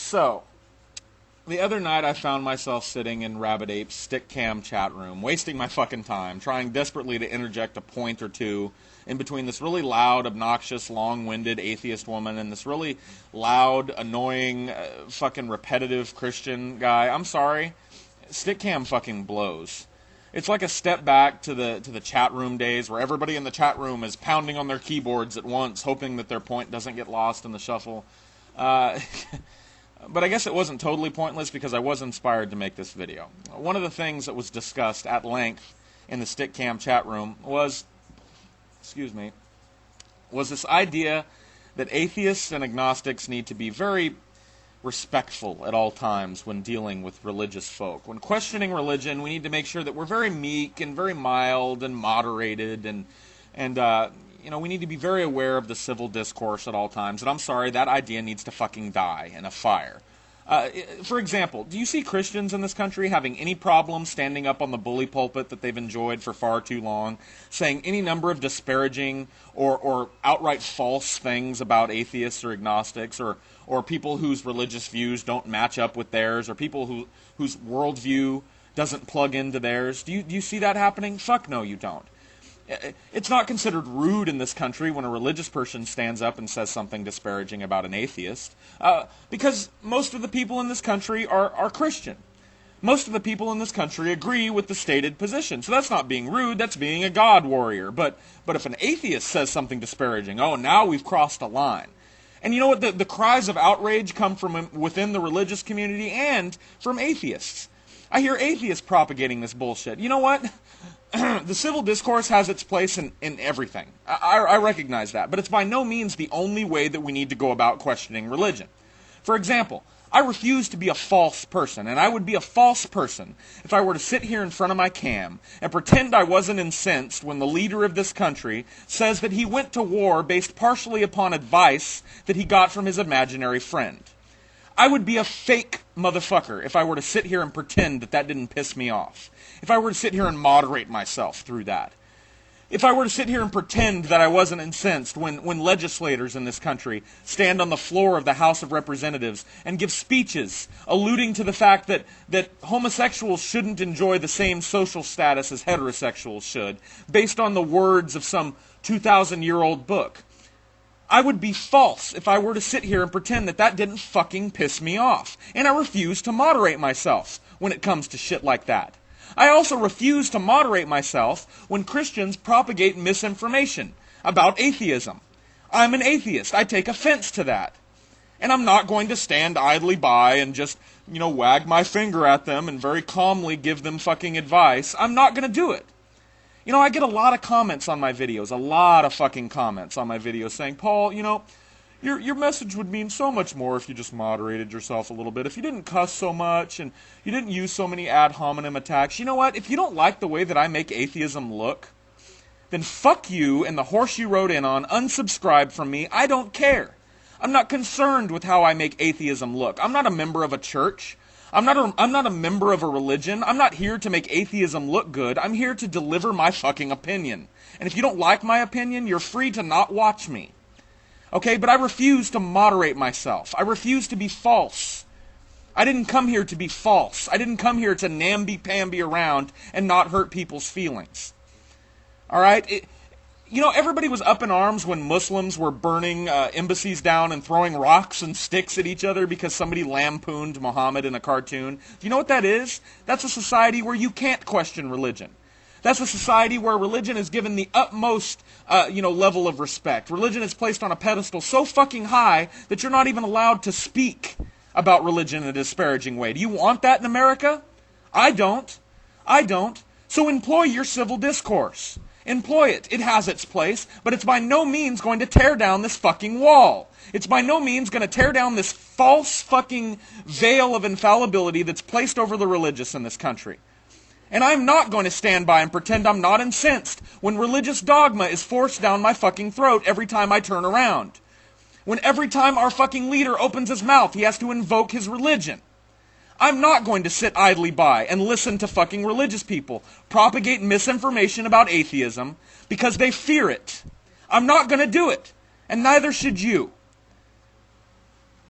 So, the other night I found myself sitting in Rabbit Ape's stick cam chat room, wasting my fucking time, trying desperately to interject a point or two in between this really loud, obnoxious, long-winded atheist woman and this really loud, annoying, fucking repetitive Christian guy. I'm sorry, stick cam fucking blows. It's like a step back to the chat room days where everybody in the chat room is pounding on their keyboards at once, hoping that their point doesn't get lost in the shuffle. But I guess it wasn't totally pointless because I was inspired to make this video. One of the things that was discussed at length in the Stickcam chat room was this idea that atheists and agnostics need to be very respectful at all times when dealing with religious folk. When questioning religion, we need to make sure that we're very meek and very mild and moderated and we need to be very aware of the civil discourse at all times. And I'm sorry, that idea needs to fucking die in a fire. For example, do you see Christians in this country having any problem standing up on the bully pulpit that they've enjoyed for far too long, saying any number of disparaging or outright false things about atheists or agnostics or people whose religious views don't match up with theirs or people whose worldview doesn't plug into theirs? Do you see that happening? Fuck no, you don't. It's not considered rude in this country when a religious person stands up and says something disparaging about an atheist, because most of the people in this country are Christian. Most of the people in this country agree with the stated position. So that's not being rude, that's being a God warrior. But if an atheist says something disparaging, oh, now we've crossed a line. And you know what? The cries of outrage come from within the religious community and from atheists. I hear atheists propagating this bullshit. You know what? The civil discourse has its place in everything. I recognize that. But it's by no means the only way that we need to go about questioning religion. For example, I refuse to be a false person, and I would be a false person if I were to sit here in front of my cam and pretend I wasn't incensed when the leader of this country says that he went to war based partially upon advice that he got from his imaginary friend. I would be a fake motherfucker if I were to sit here and pretend that didn't piss me off. If I were to sit here and moderate myself through that. If I were to sit here and pretend that I wasn't incensed when legislators in this country stand on the floor of the House of Representatives and give speeches alluding to the fact that homosexuals shouldn't enjoy the same social status as heterosexuals should, based on the words of some 2,000-year-old book. I would be false if I were to sit here and pretend that didn't fucking piss me off. And I refuse to moderate myself when it comes to shit like that. I also refuse to moderate myself when Christians propagate misinformation about atheism. I'm an atheist. I take offense to that. And I'm not going to stand idly by and just, wag my finger at them and very calmly give them fucking advice. I'm not going to do it. I get a lot of comments on my videos, a lot of fucking comments on my videos saying, Paul, your message would mean so much more if you just moderated yourself a little bit, if you didn't cuss so much and you didn't use so many ad hominem attacks. You know what? If you don't like the way that I make atheism look, then fuck you and the horse you rode in on, unsubscribe from me. I don't care. I'm not concerned with how I make atheism look. I'm not a member of a church. I'm not a member of a religion. I'm not here to make atheism look good. I'm here to deliver my fucking opinion. And if you don't like my opinion, you're free to not watch me. Okay, but I refuse to moderate myself. I refuse to be false. I didn't come here to be false. I didn't come here to namby-pamby around and not hurt people's feelings. All right? Everybody was up in arms when Muslims were burning embassies down and throwing rocks and sticks at each other because somebody lampooned Muhammad in a cartoon. Do you know what that is? That's a society where you can't question religion. That's a society where religion is given the utmost, level of respect. Religion is placed on a pedestal so fucking high that you're not even allowed to speak about religion in a disparaging way. Do you want that in America? I don't. So employ your civil discourse. Employ it. It has its place, but it's by no means going to tear down this fucking wall. It's by no means going to tear down this false fucking veil of infallibility that's placed over the religious in this country. And I'm not going to stand by and pretend I'm not incensed when religious dogma is forced down my fucking throat every time I turn around. When every time our fucking leader opens his mouth, he has to invoke his religion. I'm not going to sit idly by and listen to fucking religious people propagate misinformation about atheism because they fear it. I'm not going to do it, and neither should you.